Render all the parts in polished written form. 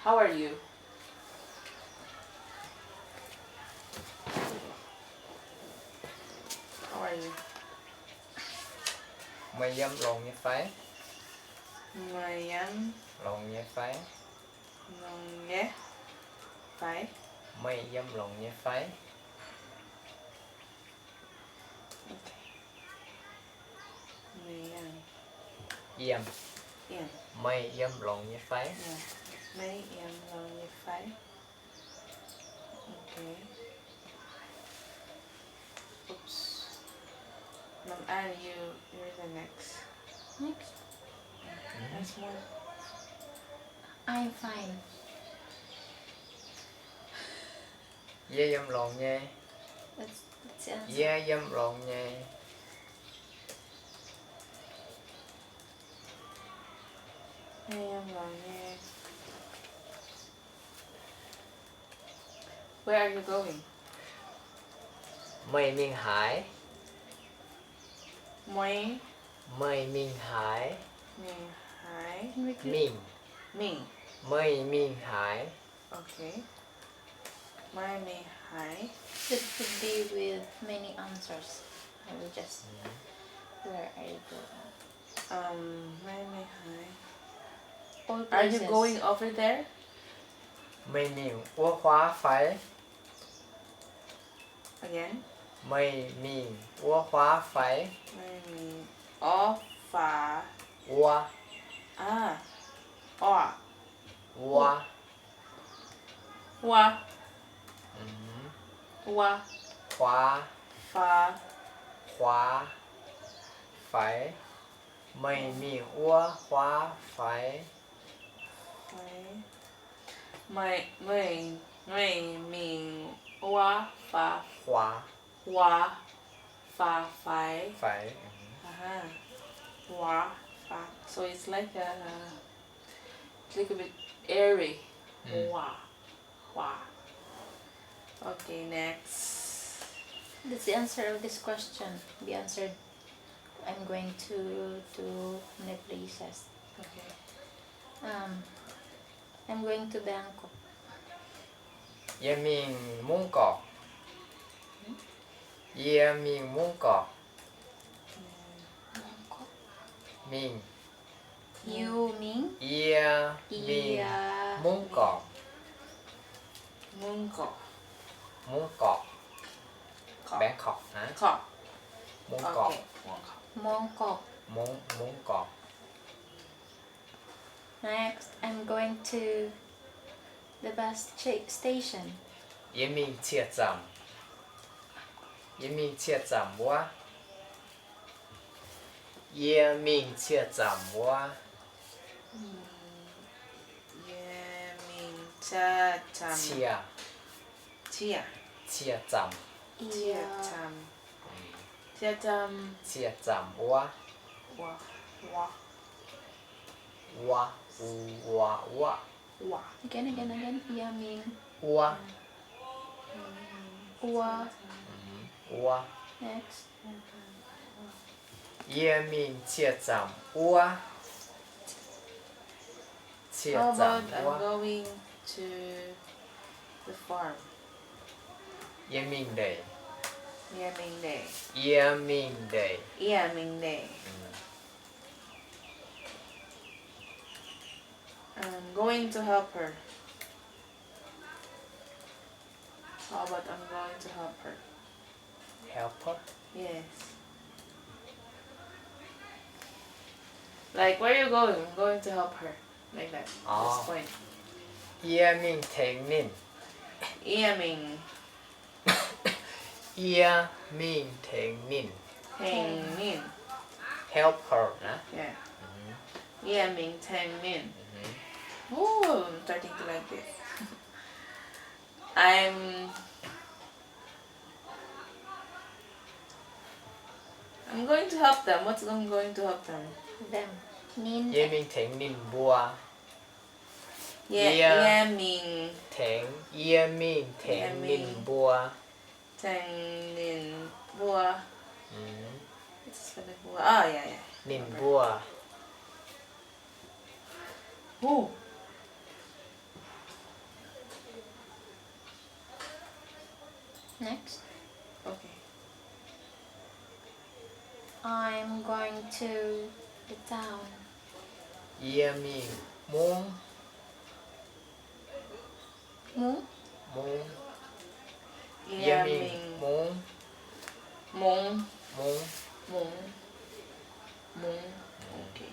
How are you? How are you? Mày dâm lòng như phái. Mày ăn Lòng như phái. lòng nhé. Phải. Mày dâm lòng như phái. Okay. Mày ăn. Dâm. Em. Mày dâm lòng như phái. Yeah. Mày em lòng nhé. Phải. Okay. Oops. Ma'am Anne, you're the next. Next. That's more. I'm fine. Dê dâm lòng nha. That's the answer. Dê dâm lòng nha. Mày em lòng nhé. Where are you going? Mày miền hải. Mày Mày miền hải. miền hải. Miền. Mình. Mày miền hải. Okay. Mày miền hải. It could be with many answers. I will just. Where are you going? Mày miền hải. All Are places. you going over there? Mày miền quốc hóa phái. Again? Mày miền quốc hóa phái. Mày miền off phá. Qua. À. Oa. Qua. Oa. Ừ. Oa. Khóa. Phá. Khóa. Phái. Mày miền quốc hóa phái. Phải. Mày miền oa phá. Khóa. Oa. Phá phải. Phải. Aha. Oa. Phá. So it's like a little bit airy. Oa. Oa. Okay, next. That's the answer of this question. The answer. I'm going to many places. Okay. I'm going to Bangkok. Dê miền Mông Cọt. Dê miền Mông Cọt. Bangkok. Miền. Iu Mien. Dê miền Mông Cọt. Mông Cọt. Mông Cọt. Cọt. Bangkok hả? Cọt. Mông Cọt. Okay. Mông Cọt. Bangkok. Mông Cọt. Next, I'm going to the bus station. Dê miền Chia Trầm. Dê miền Chia Trầm quá. Dê miền Chia Trầm quá. Yeah, mình cha chăm. Chia. Chia. Chia Trầm. Chia chăm. Chia chăm. Chia Trầm quá. Wa. Wa. Wa. Wa. Wa. Wa. Again. Iu Mien. Wa. Ua. Wa. Next. Dê miền Chia Trầm quá. Chia How Trầm about I'm quá. going to the farm? Dê miền Đề. Yeah, mình để. Dê miền Đề. Yeah, mình để. I'm going to help her. How about I'm going to help her? Helper. Yes. Like, where are you going? I'm going to help her. Like that. Oh. This point. Dê miền Thịnh Ninh. Yeah, mình. Dê miền Thịnh Ninh. Hang min. Helper hả? Yeah. Yeah, mình Tang Min. Oh, I'm starting to like this. I'm going to help them. What's I'm going to help them? Them. Nin. Dê miền Thịnh Ninh bua. Yeah, Yeah. yeah, mình Thịnh. Dê miền Thịnh Yeah, Ninh miền. bua. Tang Nin Bua. Ừ. It's for the Bua. Oh, yeah, yeah. Ninh bua. Ooh. Next. Okay. I'm going to the town. Iu Mien muốn Muốn. Iu Iu Mien Mien muốn muốn muốn muốn. Okay.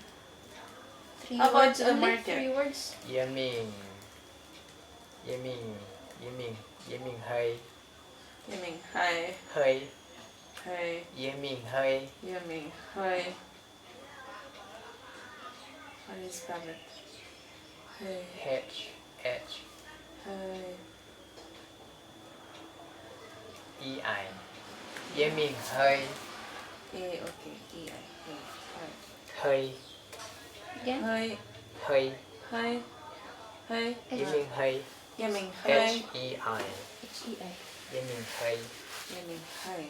Three How about words to the only? market? 3 words? Iu Mien Iu Mien Iu Mien Iu Mien hơi Iu Mien hơi hơi hơi. Iu Mien hơi Iu Mien hơi. How do you spell it? Hơi H hơi. E I Iu Mien hơi Okay. E I hơi Again? hơi hơi hơi hơi. Iu Mien hơi Iu Mien H hơi. E I H-E-I. Iu Mien hơi Iu Mien hơi.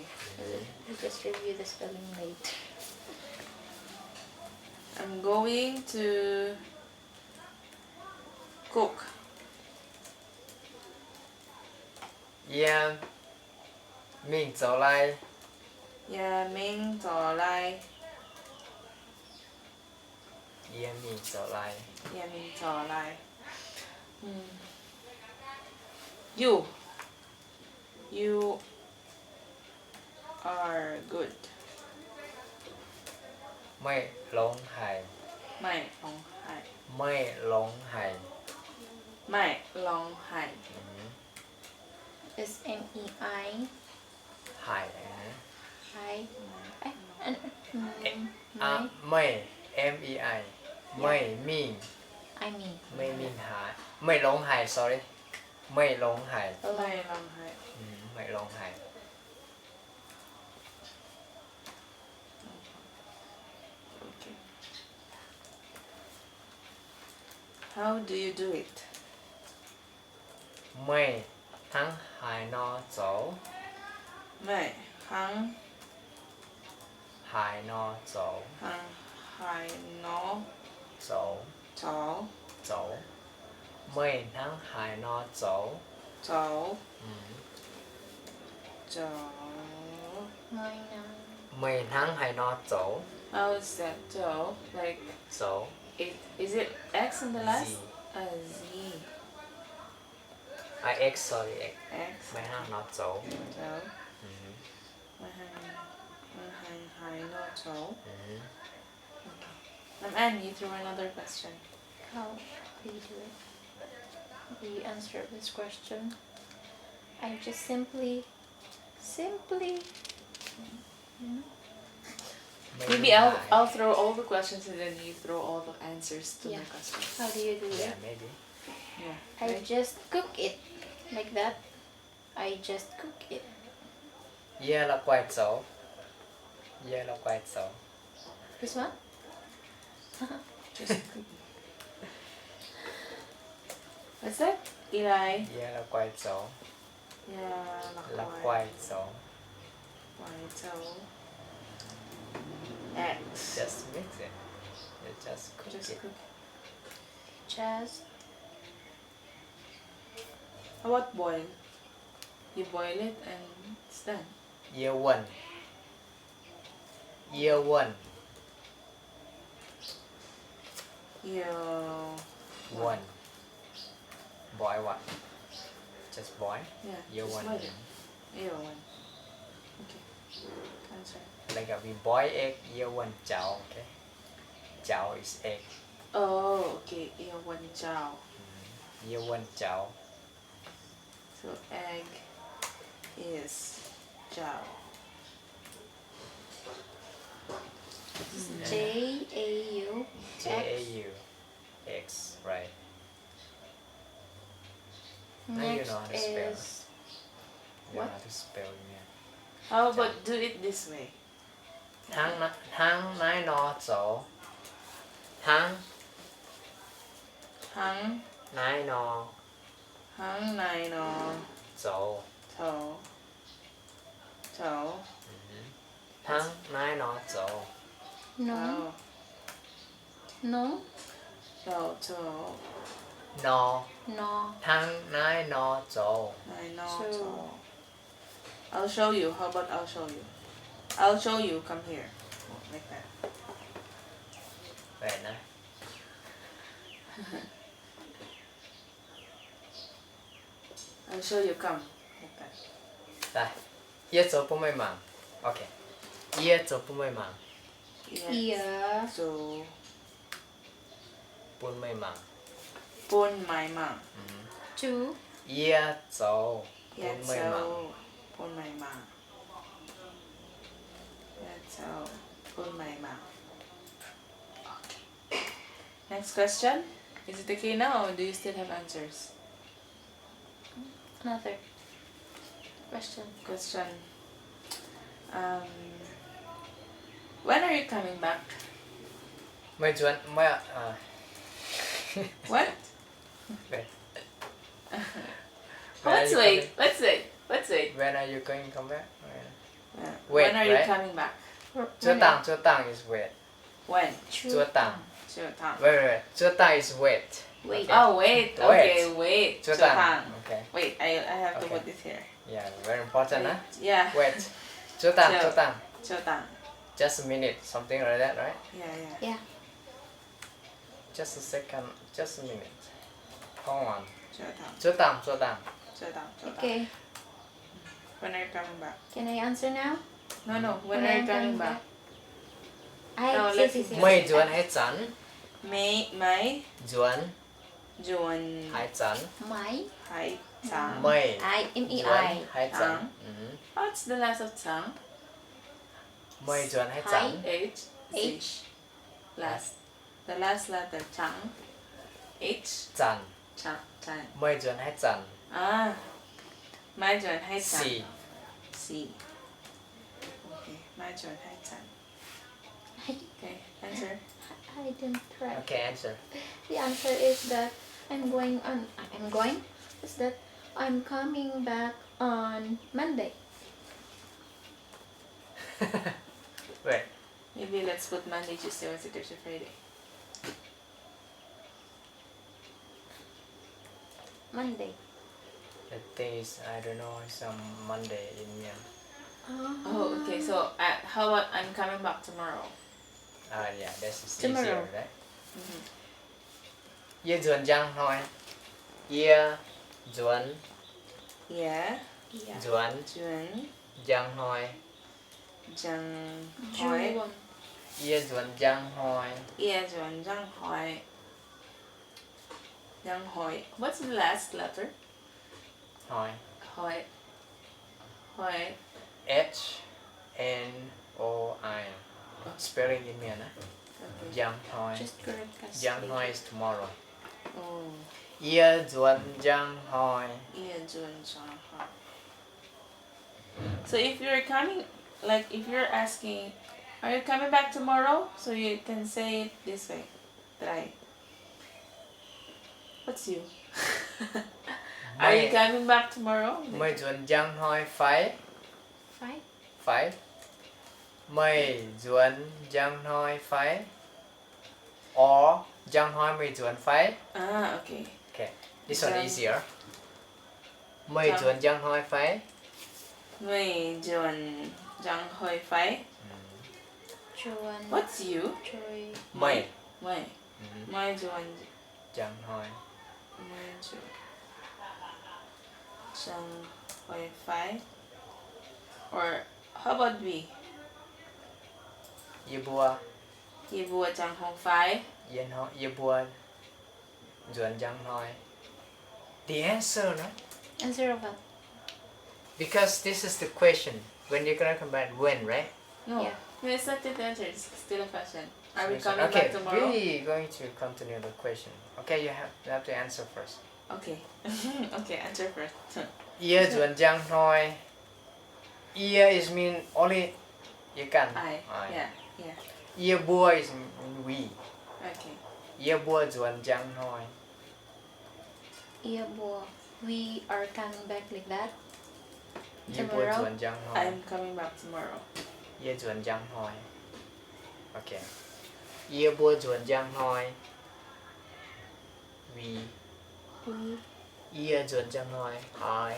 We'll just review the spelling later. I'm going to cook. Iu Mien trở lại Iu Mien trở lại. Iu Mien trở lại Iu Mien trở lại. You are good.ไม่ร้องไห้ ไม่ร้องไห้ ไม่ร้องไห้ ไม่ร้องไห้ Is M-E-I. ไห้นะ I. And, อ่ะไม่ M E I ไม่มี I mean. ไม่มีหายไม่ร้องไห้ sorry ไม่ร้องไห้ ไม่ร้องไห้ ไม่ร้องไห้ Okay. How do you do it? ไม่ทั้งหายนอโจ ไม่หัง หายนอโจ หังหายนอ โจ โจ โจไม่ทั้งหายนอโจ โจ อืม โจ My name. ไม่ทั้งหายนอโจ How is that? โจ like โจ it is it X in the last? Z. Z. I X sorry X X. ไม่ทั้งนอโจ โจ อืม ไม่หังไม่หังหายนอโจ อืม And you throw another question. How do you do it? Do you answer this question? I just simply, Maybe I'll throw all the questions and then you throw all the answers to Yeah. my questions. how do you do yeah it? maybe Yeah. I right? just cook it. Like that. I just cook it. yeah là quay chỗ yeah là quay chỗ This one? Just What's that? Eli. yeah là quay chỗ Yeah. là quay chỗ Quay châu. X. just mix it you just cook Just it cook. Just How about boil? You boil it and it's done. year one You one boil what just boil yeah. year just one boil it. You one. Okay. Answer. like we boil egg year one chảo okay chảo is egg Oh, okay. You one chow. year one chảo So egg is chow. J-A-U. J A U X right now you Next know how to spell is you know what? how to spell yeah How about do it this way? tháng nái no chỗ tháng Hang nái no hang nai no chỗ to to tháng nái no chỗ No. to No. to no No. tháng nái no chỗ nai no So- to I'll show you. How about I'll show you? I'll show you. Come here. Like that. vậy nè I'll show you. Come. Like that. đây ia cho bố mày màng ok ia cho bố mày màng Ear. So, bố mày màng pon my mom. Two. ia cho Yeah, bố mày màng so, pon my mom. Yeah, so, pon my mom. Okay. Next question. Is it okay now or do you still have answers? Another question. Question. When are you coming back? mày chuẩn mày What? wait Let's wait. Let's wait. Let's wait. when are you going to come back When Wait, are you right? coming back? chúa tang is wait When? chúa tang Sure, Tang. wait chúa tang is wait Wait. Oh, wait. Okay, wait. chúa Sure, tang Tang. okay Wait, I have to Okay. put this here. yeah very important huh? Yeah. wait chúa tang Sure, Tang. just a minute something like that right Yeah, yeah. Yeah. just a second just a minute hold on Sure, Tang. chúa tang Sure, Tang. Sure, Tang. Okay. When are you coming back? Can I answer now? No. When are you coming back? I No, say, let's- say, say. mày chuẩn hay chắn May, chuẩn June, hay chắn My. Hai, Tang. mày I-M-E-I. chuẩn hay chắn Tang. What's the last of Tang? mày chuẩn hay Hai. chắn H. C. H. Last. The last letter, Chang. H. chắn Chang. Chang. mày chuẩn hay chắn Ah. Mai June, Hai, Chang. C C. Okay. Mai June, Hai, Chang. Okay. Answer. I didn't try. okay answer The answer is that I'm coming back on Monday. wait Maybe let's put Monday, Tuesday, Wednesday, Thursday, Friday. Monday. the thing is I don't know some Monday in Mien Oh, okay. So, how about I'm coming back tomorrow? yeah that's is Tomorrow. easier right Mm-hmm. ia chuẩn chăng thôi ia chuẩn Yeah. Yeah. chuẩn June, chăng thôi Jang, Hoi. June. ia chuẩn chăng thôi Yeah, June, Jang, Hoi. Jang, Hoi. What's the last letter? thôi Hoi. Hoi. H N O I spelling in Mien Okay. chăng thôi Just correct us. chăng thôi is tomorrow Oh. ia chuẩn chăng thôi Yeah, June, Jang, Hoi. So if you're coming, like if you're asking, are you coming back tomorrow? So you can say it this way. Try. What's you? Are you coming back tomorrow? mày chuẩn chăng thôi phải Five. phải mày chuẩn chăng thôi phải or chăng thôi mày chuẩn phải Ah, okay. okay this one Chăng. easier mày Chăng. chuẩn chăng thôi phải May June Jang Hoi Fai. Joan. What's you? Joy. mày May. May June chăng thôi May June Jang Hoi Fai. Or how about we? ia bua Ye Bua Jang Hong Fai. yên ho ia bua chuẩn chăng thôi the answer right Answer of what? because this is the question when you're gonna come back when right No. Yeah. No, it's not the answer. It's still a question. Are we So- coming okay back tomorrow? we're going to continue the question okay you have to answer first Okay. Okay, answer first. ia chuẩn chăng thôi ia is mean only you can I. Yeah. Yeah. ia bua is mean we Okay. ia bua chuẩn chăng thôi Yeah, boy. We are coming back like that. ia bua Tomorrow? chuẩn chăng thôi I'm coming back tomorrow. ia chuẩn chăng thôi okay ia bua chuẩn chăng thôi we We. ia chuẩn chăng thôi hỏi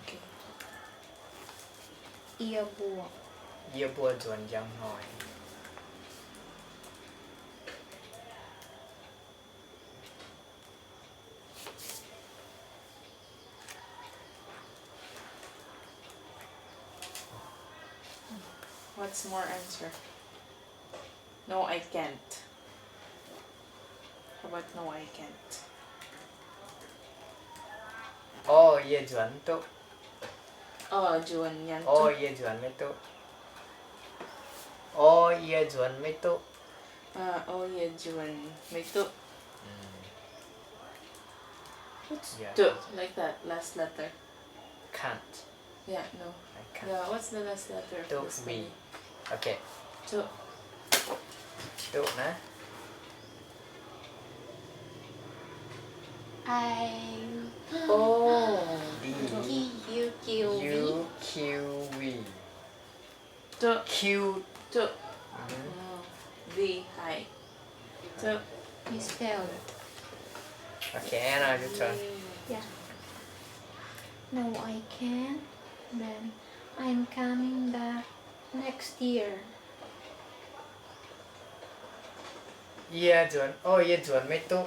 Okay. Ia bua. Ia bua chuẩn giang hỏi. What's more answer? No, I can't. How about no, I can't? Ia chuẩn tu. Juan yan. Ia chuẩn mấy tu. Ia chuẩn mấy tu. Yeah, Juan. May to. What's Yeah. to? Like that, last letter. Can't. Yeah, no. I can't. Yeah, what's the last letter of To this me. spelling? Okay. To. Tu nè. I Oh. D U Q V. U Q V. To. Q. To. Mhm. V. Hi. To. You spelled. Okay, Anna, your turn. Yeah. No, I can't. Then I'm coming back next year. Ia chuẩn. Ia chuẩn mấy tu.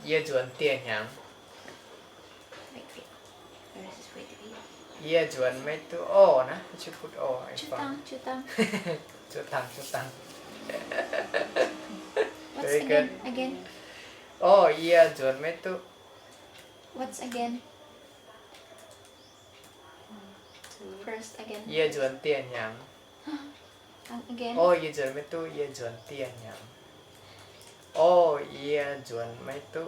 Ia chuẩn tiền nhang. Wait, wait. Where's this way to be? Ia chuẩn mấy tu. Nè. You should put I found. Chutang. Chu tăng. What's Very again? good. Again. Ia chuẩn mấy tu. What's again? To. First again. Ia chuẩn tiền nhang. Again. Ia chuẩn mấy tu. Ia chuẩn tiền nhang. Ia chuẩn mấy tu.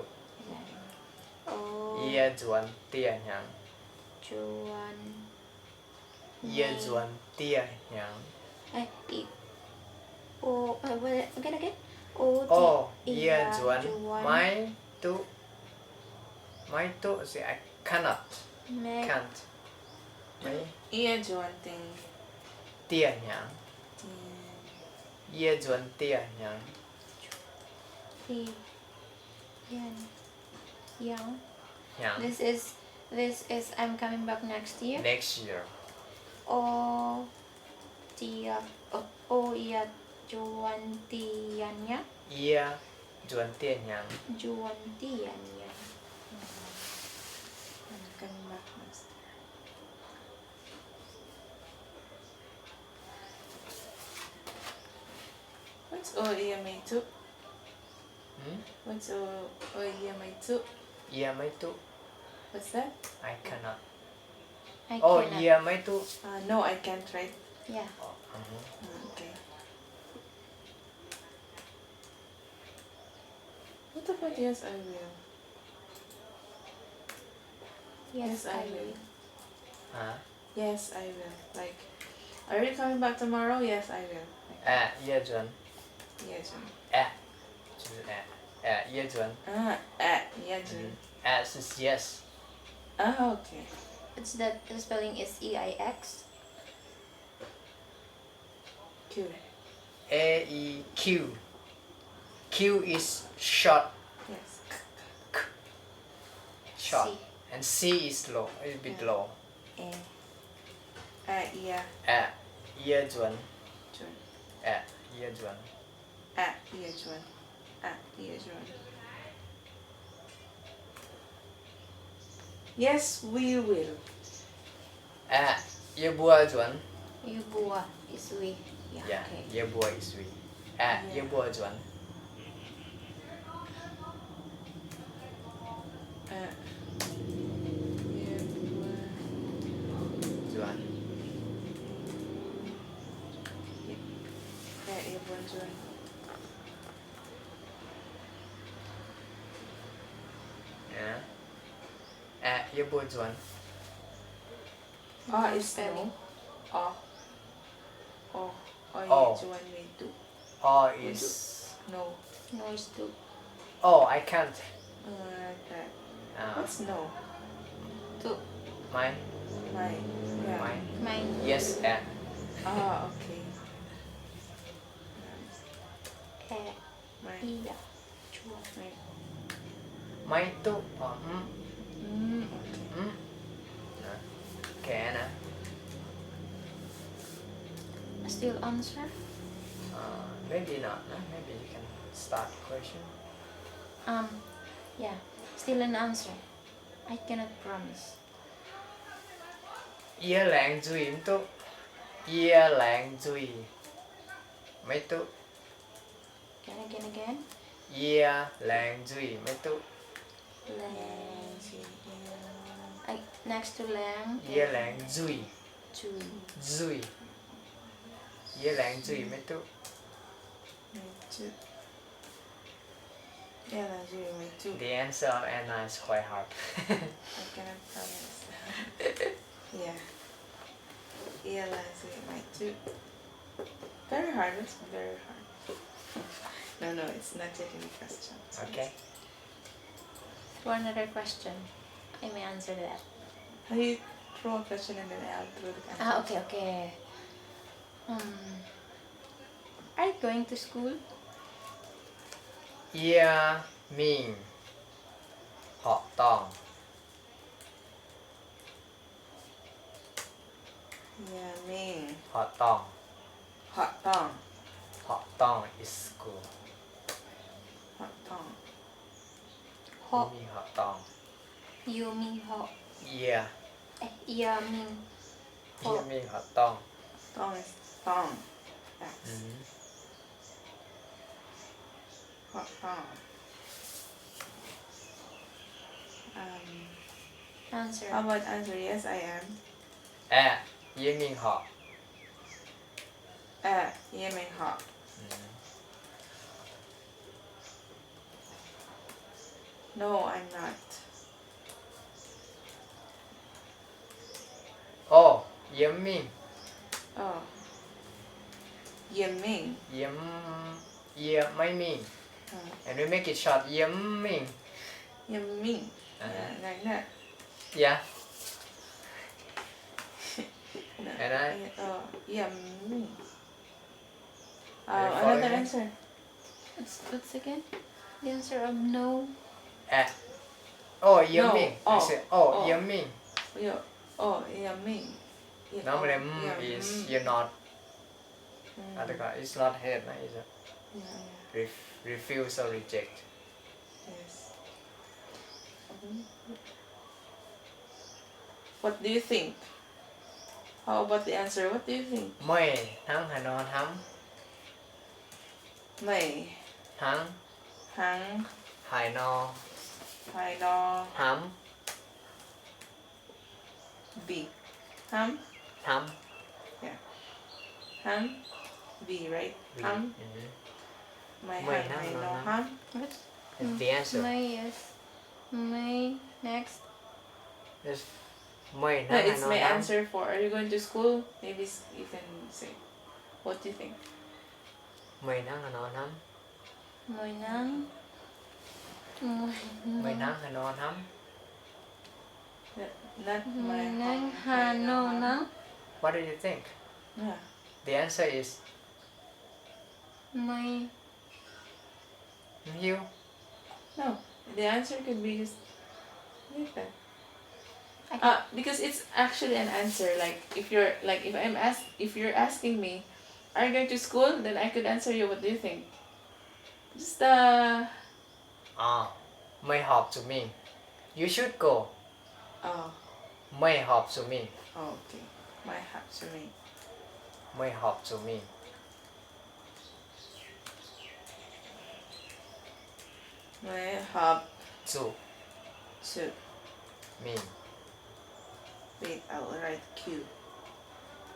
Oh. Ia chuẩn tiền nhang. Juan. Ia chuẩn tiền nhang. Again. O. Ia chuẩn mấy tu. Mấy tu thì I cannot. Next. Can't. Mấy Ia Juan thing. tiền nhang. Ia chuẩn tiền nhang. Young. Nhang. This is I'm coming back next year. Next year. Ia Juan Tianya. Ia chuẩn tiền nhang. Juan Tianya. I'm coming back next. What's Ia may to? What's Ia may to? Ia mấy tu. What's that? I cannot. I cannot. Ia mấy tu. No, I can't, right? Yeah. Okay. What about yes, I will? Yes, Yes, I I will. will. Hả? Yes, I will. Like, are you coming back tomorrow? Yes, I will. Like, Ia chuẩn. yes. Ia chuẩn. Yeah, Jun. Is yes. Okay. It's that the spelling is EIX. Q. AEQ. Q is short. Yes. Short. C. And C is low. A bit low. Yeah, Ia chuẩn. Jun. Ia chuẩn. Yeah, Jun. Yeah, Jun. Yes, we will. Ia bua chuẩn. Yubua is we. Yeah. Yeah. Okay. Ia bua is we. Ia bua chuẩn. Yeah, Chuẩn. Jun. Ia bua chuẩn. Is spelling. no. Oh. Jun may do. Is. No. No is two. I can't. Like that. Ah, What's no? Two. mine. Mine. Yeah. Mine. Mine. Yes. Okay. Mine. Ida. Juan. Mine. Mine tu. Okay. Hmm. Okay, Anna. Still answer? Maybe not. No? Maybe you can start the question. Yeah, still an answer. I cannot promise. Ia lạng duy tu. Ia lạng duy. Mấy tu. Again. Ia lạng duy. Mấy tu. Lang. Next to lang. Ia lạng duy. Chui. Duy. Ia lạng duy. Mấy tu. Yeah, that's you, me too. The answer of Anna is quite hard. I cannot promise. Yeah. Yeah, that's you, me too. Very hard, it's very hard. No, it's not yet any question. Okay. For another question, I may answer that. How do you throw a question and then I'll throw the answer? Okay. Are you going to school? Ia Mien học tòng. Yeah, Mien. Học tòng. Hot tong. Học tòng is school. Hot tong. Ho. Mean học tòng. You mean ho. Ia. Yeah, mean ho. Ia Mien học tòng. Tong is thong. That's hot tong. Answer. How about answer? Yes, I am. Ia Mien học. Yeah, Mien hot. No, I'm not. Oh, Ia Mien. Oh. Iu Mien. Ia Mai Mien. And we make it short. Ia Mien. Iu Mien. Yeah, like that. Yeah. No. And I. Iu Mien. Are you Another following me? answer. What's again? The answer of no. Oh, Ia No. Mien. Oh. I said, oh, Oh. Ia Mien. Iu Mien. Normally, Yeah, is you're not. It's not head, no? It's a Yeah. refuse or reject. Yes. What do you think? How about the answer? What do you think? Mày thắng Hà Nội thắm. Mày Thắng hang Hải No hai no thắm. b ham Thắm. ham b right Vì- ham mày Mày hang hang mày no no ham. ham. What? It's the answer. May, yes. May. Next. It's mày No, thắng Hà it's Nội my thắm. answer for are you going to school? Maybe you can say. What do you think? Mày thắng Hà Nội thắm. May nang. Mày thắng Hà Nội thắm. Not my May nang hang, ha no nang. What do you think? Yeah. The answer is May. you. No, the answer could be just like that. I can- Because it's actually an answer. Like if you're asking me, are you going to school? Then I could answer you. What do you think? Just Mày học to me. You should go. oh Mày học to me. okay. My hat to me. Mày học to me. My hop To to me. wait. I'll write Q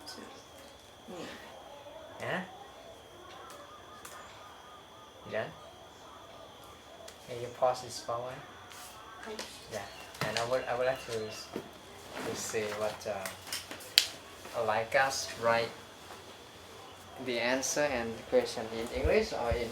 to me. Yeah? You done? Can you pause this for a while? Yeah. And I would like to say what like us write the answer and the question in English or in